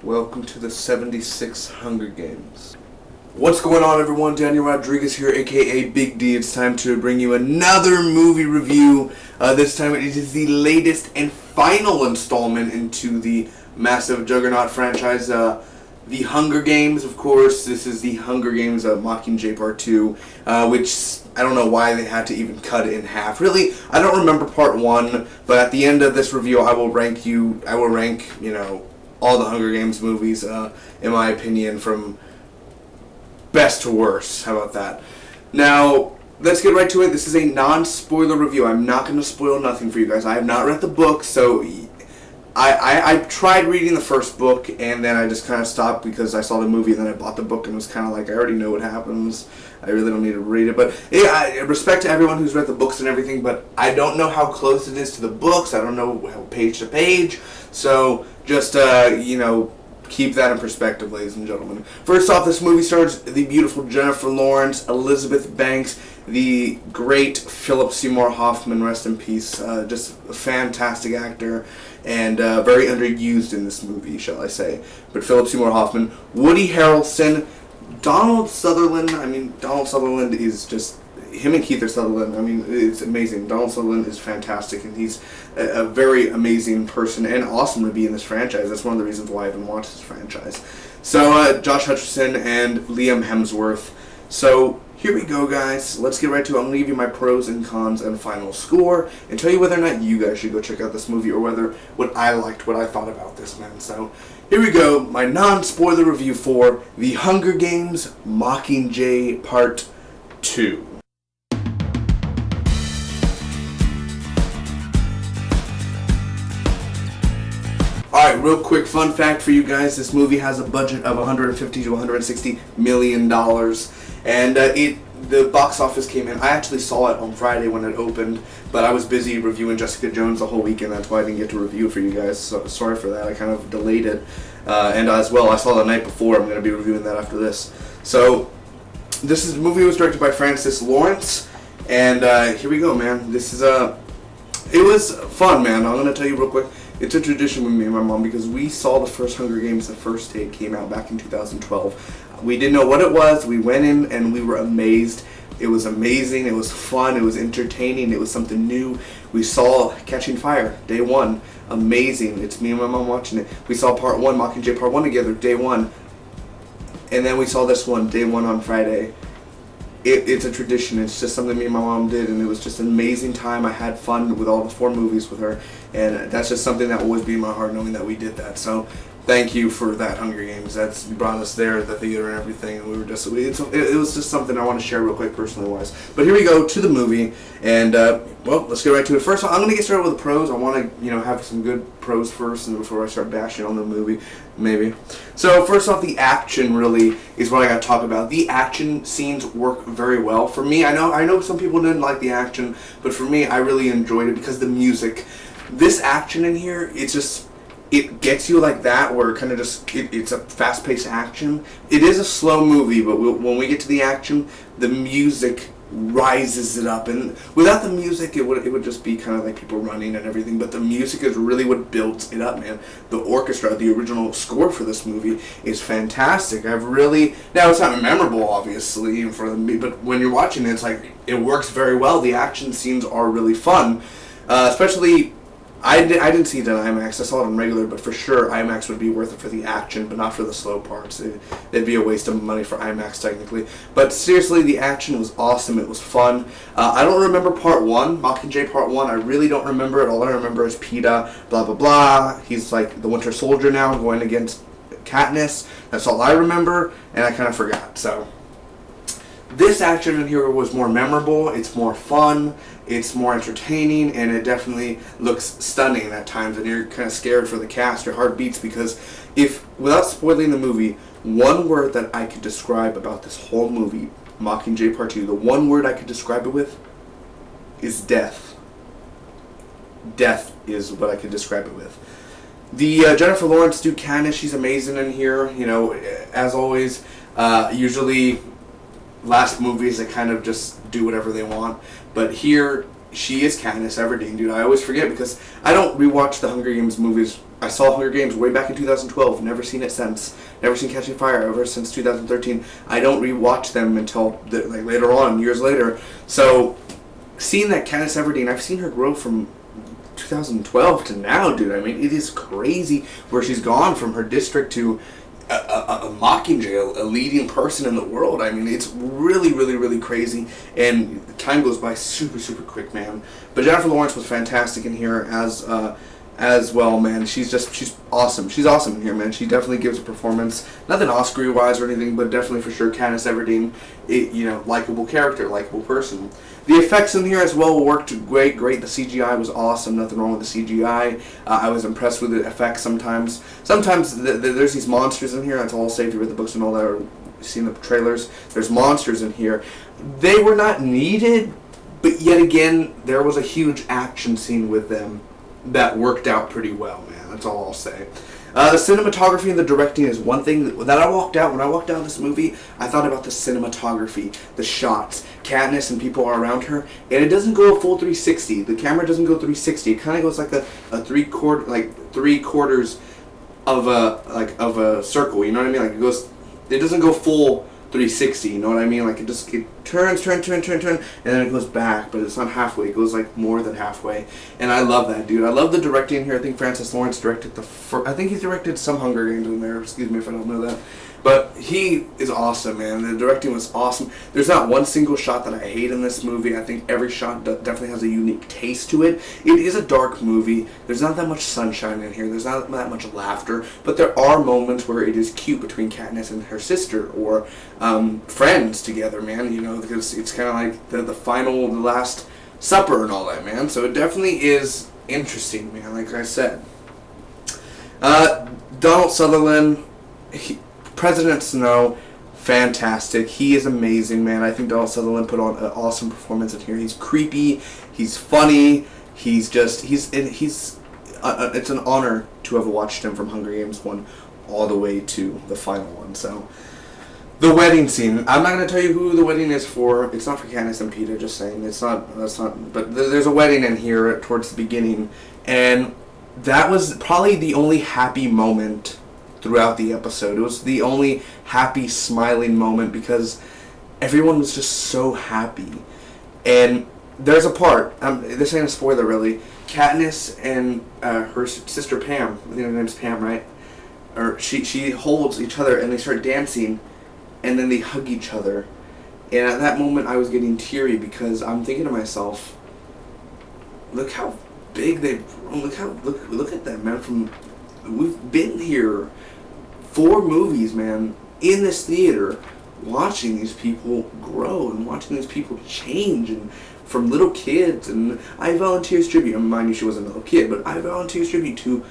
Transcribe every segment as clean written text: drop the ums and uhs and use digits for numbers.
welcome to the 76 Hunger Games. What's going on, everyone? Daniel Rodriguez here, aka Big D. It's time to bring you another movie review. This time it is the latest and final installment into the massive juggernaut franchise, The Hunger Games, of course. This is The Hunger Games Mockingjay Part 2, which I don't know why they had to even cut it in half. Really, I don't remember Part 1, but at the end of this review, I will rank, all the Hunger Games movies, in my opinion, from best to worst. How about that? Now, let's get right to it. This is a non-spoiler review. I'm not going to spoil nothing for you guys. I have not read the book, so I tried reading the first book, and then I just kind of stopped because I saw the movie, and then I bought the book, and was kind of like, I already know what happens. I really don't need to read it. But yeah, respect to everyone who's read the books and everything, but I don't know how close it is to the books. I don't know how page to page. So just, keep that in perspective, ladies and gentlemen. First off, this movie stars the beautiful Jennifer Lawrence, Elizabeth Banks, the great Philip Seymour Hoffman, rest in peace. Just a fantastic actor, and very underused in this movie, shall I say. But Philip Seymour Hoffman, Woody Harrelson, Donald Sutherland. Donald Sutherland is just... him and Keith Sutherland, it's amazing. Donald Sutherland is fantastic, and he's a very amazing person and awesome to be in this franchise. That's one of the reasons why I even watched this franchise. So, Josh Hutcherson and Liam Hemsworth. So, here we go, guys. Let's get right to it. I'm going to give you my pros and cons and final score, and tell you whether or not you guys should go check out this movie, or what I liked, what I thought about this, man. So, here we go. My non-spoiler review for The Hunger Games Mockingjay Part 2. Alright, real quick fun fact for you guys. This movie has a budget of $150 to $160 million. And the box office came in. I actually saw it on Friday when it opened, but I was busy reviewing Jessica Jones the whole weekend. That's why I didn't get to review it for you guys. So sorry for that. I kind of delayed it. And as well, I saw it the night before. I'm going to be reviewing that after this. So, the movie was directed by Francis Lawrence. And here we go, man. This is it was fun, man. I'm going to tell you real quick. It's a tradition with me and my mom because we saw the first Hunger Games the first day it came out back in 2012. We didn't know what it was. We went in and we were amazed. It was amazing. It was fun. It was entertaining. It was something new. We saw Catching Fire, day one. Amazing. It's me and my mom watching it. We saw Part 1, Mockingjay Part 1 together, day one. And then we saw this one, day one on Friday. It's a tradition. It's just something me and my mom did, and it was just an amazing time. I had fun with all the 4 movies with her, and that's just something that will always be in my heart, knowing that we did that. So, thank you for that, Hunger Games. That's brought us there at the theater and everything, and we were just it was just something I want to share real quick, personally wise. But here we go to the movie, and let's get right to it. First, I'm going to get started with the pros. I want to have some good pros first, and before I start bashing on the movie, maybe. So first off, the action really is what I got to talk about. The action scenes work very well for me. I know some people didn't like the action, but for me, I really enjoyed it because the music. This action in here, it gets you like that, where it kind of it's a fast-paced action. It is a slow movie, but when we get to the action, the music rises it up. And without the music, it would just be kind of like people running and everything. But the music is really what builds it up, man. The orchestra, the original score for this movie, is fantastic. Now it's not memorable, obviously, in front of me, but when you're watching it, it's like it works very well. The action scenes are really fun, especially. I didn't see it in IMAX. I saw it on regular, but for sure IMAX would be worth it for the action, but not for the slow parts. It'd be a waste of money for IMAX technically. But seriously, the action was awesome. It was fun. I don't remember Part 1, Mockingjay Part 1. I really don't remember it. All I remember is Peeta, blah, blah, blah. He's like the Winter Soldier now, going against Katniss. That's all I remember, and I kind of forgot. So this action in here was more memorable. It's more fun. It's more entertaining, and it definitely looks stunning at times, and you're kind of scared for the cast. Your heart beats because without spoiling the movie, one word that I could describe about this whole movie, Mockingjay Part 2, the one word I could describe it with is death. Death is what I could describe it with. The Jennifer Lawrence do Katniss, she's amazing in here, as always. Usually last movies they kind of just do whatever they want, but here she is Katniss Everdeen, dude. I always forget because I don't rewatch the Hunger Games movies. I saw Hunger Games way back in 2012. Never seen it since. Never seen Catching Fire ever since 2013. I don't rewatch them until like later on, years later. So seeing that Katniss Everdeen, I've seen her grow from 2012 to now, dude. I mean, it is crazy where she's gone from her district to a Mockingjay, a leading person in the world. I mean, it's really, really, really crazy, and time goes by super, super quick, man. But Jennifer Lawrence was fantastic in here as well, man. She's awesome. She's awesome in here, man. She definitely gives a performance. Nothing Oscar-wise or anything, but definitely for sure Katniss Everdeen, likable character, likable person. The effects in here as well worked great. The CGI was awesome. Nothing wrong with the CGI. I was impressed with the effects sometimes. Sometimes there's these monsters in here. That's all I'll say if you read the books and all that or seen the trailers. There's monsters in here. They were not needed, but yet again, there was a huge action scene with them that worked out pretty well, man. That's all I'll say. The cinematography and the directing is one thing that I walked out. When I walked out of this movie, I thought about the cinematography, the shots, Katniss and people are around her, and it doesn't go a full 360. The camera doesn't go 360. It kind of goes like a three quarters of a circle. You know what I mean? Like it doesn't go full 360, you know what I mean? Like it turns, and then it goes back, but it's not halfway. It goes like more than halfway, and I love that, dude. I love the directing here. I think Francis Lawrence directed I think he's directed some Hunger Games in there. Excuse me if I don't know that. But he is awesome, man. The directing was awesome. There's not one single shot that I hate in this movie. I think every shot definitely has a unique taste to it. It is a dark movie. There's not that much sunshine in here. There's not that much laughter. But there are moments where it is cute between Katniss and her sister or friends together, man. You know, because it's kind of like the last supper and all that, man. So it definitely is interesting, man, like I said. Donald Sutherland... President Snow, fantastic. He is amazing, man. I think Donald Sutherland put on an awesome performance in here. He's creepy. He's funny. It's an honor to have watched him from Hunger Games 1 all the way to the final one. So, the wedding scene. I'm not going to tell you who the wedding is for. It's not for Katniss and Peeta, just saying. That's not, but there's a wedding in here towards the beginning, and that was probably the only happy moment throughout the episode. It was the only happy, smiling moment because everyone was just so happy. And there's a part, this ain't a spoiler really, Katniss and her sister Pam, I think her name's Pam, right? Or she holds each other and they start dancing and then they hug each other. And at that moment I was getting teary because I'm thinking to myself, look how big they've grown, look at them, man. We've been here 4 movies, man, in this theater, watching these people grow and watching these people change, and from little kids. And I volunteers tribute. Mind you, she wasn't a little kid, but I volunteers tribute to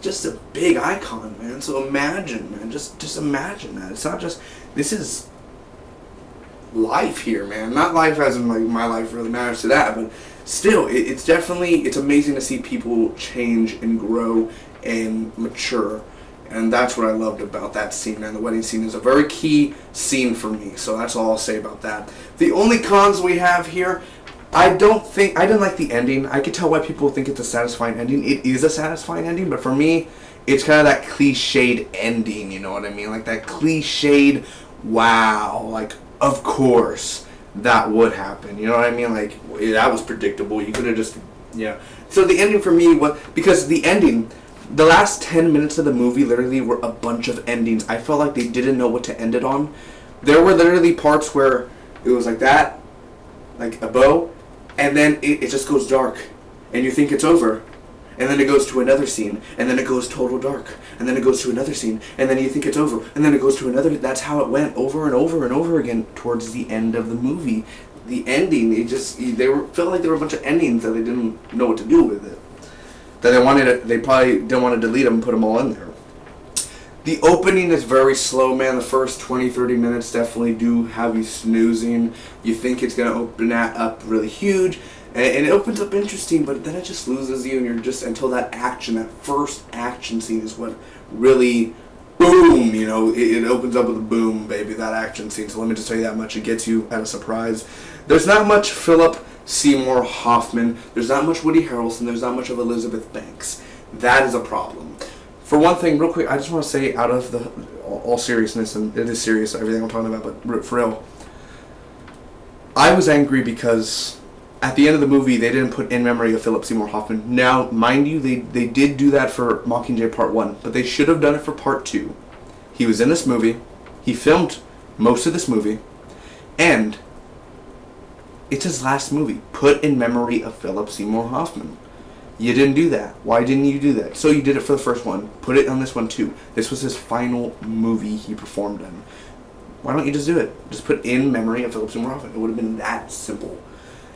just a big icon, man. So imagine, man, just imagine that. It's not just, this is life here, man. Not life as in like my life really matters to that, but still, it's definitely, it's amazing to see people change and grow and mature. And that's what I loved about that scene, man. The wedding scene is a very key scene for me, so that's all I'll say about that. The only cons we have here, I didn't like the ending. I could tell why people think it's a satisfying ending. It is a satisfying ending, but for me, it's kind of that cliched ending, you know what I mean? Like that cliched, wow, like, of course, that would happen, you know what I mean? Like, that was predictable. You could have just, yeah. So the ending for me was, because the ending, the last 10 minutes of the movie literally were a bunch of endings. I felt like they didn't know what to end it on. There were literally parts where it was like that, like a bow, and then it just goes dark, and you think it's over, and then it goes to another scene, and then it goes total dark, and then it goes to another scene, and then you think it's over, and then it goes to another. That's how it went over and over and over again towards the end of the movie. The ending, felt like there were a bunch of endings that they didn't know what to do with it. That they probably didn't want to delete them and put them all in there. The opening is very slow, man. The first 20-30 minutes definitely do have you snoozing. You think it's going to open that up really huge, and it opens up interesting, but then it just loses you, and you're just, until that first action scene is what really, boom, you know, it opens up with a boom, baby, that action scene. So let me just tell you that much. It gets you at a surprise. There's not much Philip Seymour Hoffman. There's not much Woody Harrelson. There's not much of Elizabeth Banks. That is a problem. For one thing, real quick, I just want to say, out of the all seriousness, and it is serious, everything I'm talking about, but for real, I was angry because at the end of the movie, they didn't put in memory of Philip Seymour Hoffman. Now, mind you, they did do that for Mockingjay Part 1, but they should have done it for Part 2. He was in this movie. He filmed most of this movie. And it's his last movie. Put in memory of Philip Seymour Hoffman. You didn't do that. Why didn't you do that? So you did it for the first one. Put it on this one too. This was his final movie he performed in. Why don't you just do it? Just put in memory of Philip Seymour Hoffman. It would have been that simple.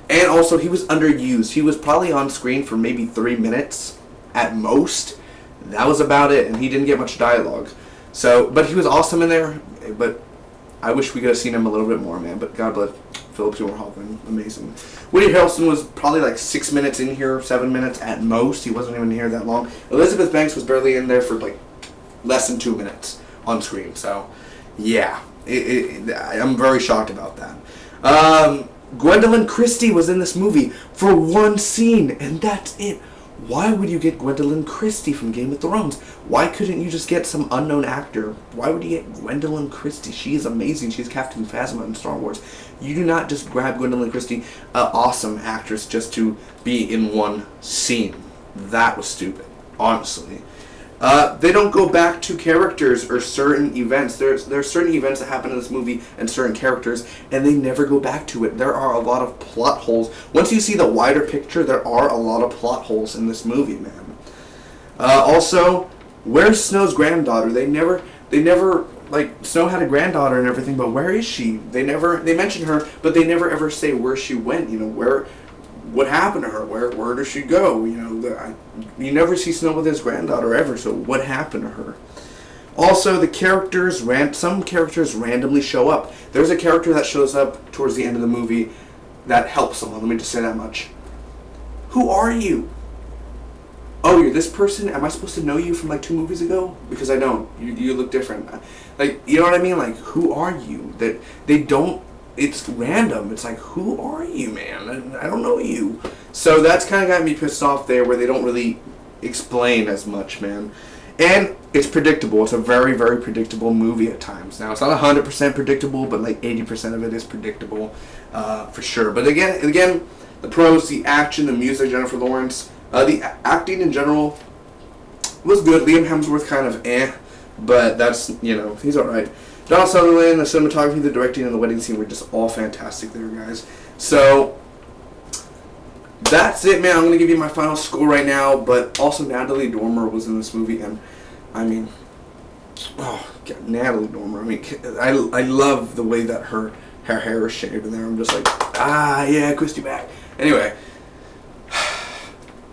And also, he was underused. He was probably on screen for maybe 3 minutes at most. That was about it, and he didn't get much dialogue. So, but he was awesome in there. But I wish we could have seen him a little bit more, man. But God bless Philip Seymour Hoffman. Amazing. Woody Harrelson was probably like 6 minutes in here, 7 minutes at most. He wasn't even here that long. Elizabeth Banks was barely in there for like less than 2 minutes on screen. So, yeah. I'm very shocked about that. Gwendolyn Christie was in this movie for one scene, and that's it. Why would you get Gwendolyn Christie from Game of Thrones? Why couldn't you just get some unknown actor? Why would you get Gwendolyn Christie? She is amazing. She's Captain Phasma in Star Wars. You do not just grab Gwendolyn Christie, an awesome actress, just to be in one scene. That was stupid, honestly. They don't go back to characters or certain events. There's certain events that happen in this movie and certain characters, and they never go back to it. There are a lot of plot holes. Once you see the wider picture, there are a lot of plot holes in this movie, man. Also, where's Snow's granddaughter? They never, like, Snow had a granddaughter and everything, but where is she? They mention her, but they never ever say where she went, what happened to her? Where does she go? You never see Snow with his granddaughter ever, so what happened to her? Also, some characters randomly show up. There's a character that shows up towards the end of the movie that helps someone. Let me just say that much. Who are you? Oh, you're this person? Am I supposed to know you from like 2 movies ago? Because I don't. You look different. Like, you know what I mean? Like, who are you? That they don't. It's random. It's like, who are you, man? I don't know you. So that's kind of got me pissed off there, where they don't really explain as much, man. And it's predictable. It's a very, very predictable movie at times. Now, it's not 100% predictable, but like 80% of it is predictable, for sure. But again, the pros, the action, the music, Jennifer Lawrence, the acting in general was good. Liam Hemsworth kind of but that's, he's alright. Donald Sutherland, the cinematography, the directing, and the wedding scene were just all fantastic there, guys. So, that's it, man. I'm going to give you my final score right now, but also Natalie Dormer was in this movie, and, God, Natalie Dormer. I love the way that her hair is shaved in there. I'm just like, yeah, Christy back. Anyway,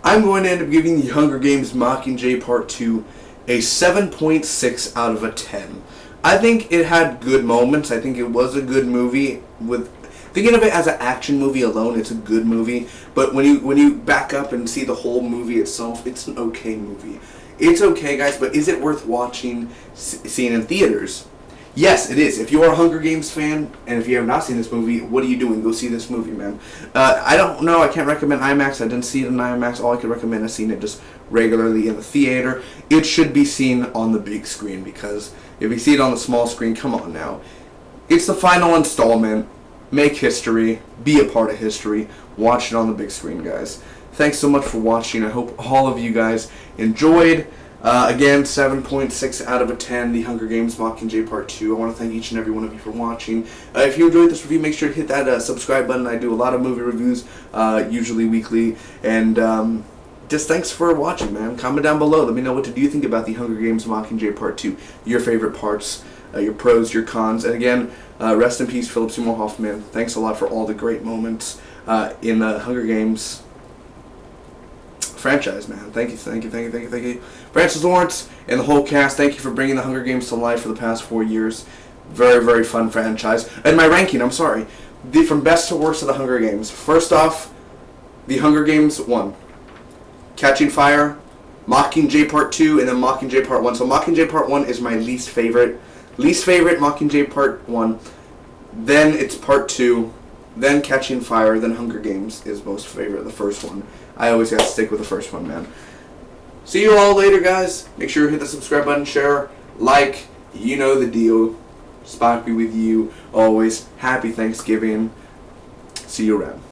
I'm going to end up giving the Hunger Games Mockingjay Part 2 a 7.6 out of a 10. I think it had good moments. I think it was a good movie. Thinking of it as an action movie alone, it's a good movie. But when you back up and see the whole movie itself, it's an okay movie. It's okay, guys, but is it worth watching, seeing in theaters? Yes, it is. If you're a Hunger Games fan, and if you have not seen this movie, what are you doing? Go see this movie, man. I don't know. I can't recommend IMAX. I didn't see it in IMAX. All I could recommend is seeing it just regularly in the theater. It should be seen on the big screen, because if you see it on the small screen, come on now. It's the final installment. Make history. Be a part of history. Watch it on the big screen, guys. Thanks so much for watching. I hope all of you guys enjoyed. Again, 7.6 out of a 10, The Hunger Games Mockingjay Part 2. I want to thank each and every one of you for watching. If you enjoyed this review, make sure to hit that subscribe button. I do a lot of movie reviews, usually weekly. And just thanks for watching, man. Comment down below. Let me know what you think about The Hunger Games Mockingjay Part 2. Your favorite parts, your pros, your cons. And again, rest in peace, Philip Seymour Hoffman. Thanks a lot for all the great moments in the Hunger Games franchise, man. Thank you. Francis Lawrence and the whole cast, thank you for bringing the Hunger Games to life for the past 4 years. Very, very fun franchise. And my ranking, I'm sorry. From best to worst of the Hunger Games. First off, The Hunger Games 1. Catching Fire, Mockingjay Part 2, and then Mockingjay Part 1. So Mockingjay Part 1 is my least favorite. Least favorite, Mockingjay Part 1. Then it's Part 2. then Catching Fire, then Hunger Games is most favorite, the first one. I always gotta stick with the first one, man. See you all later, guys. Make sure you hit the subscribe button, share, like, you know the deal. Spot be with you always. Happy Thanksgiving. See you around.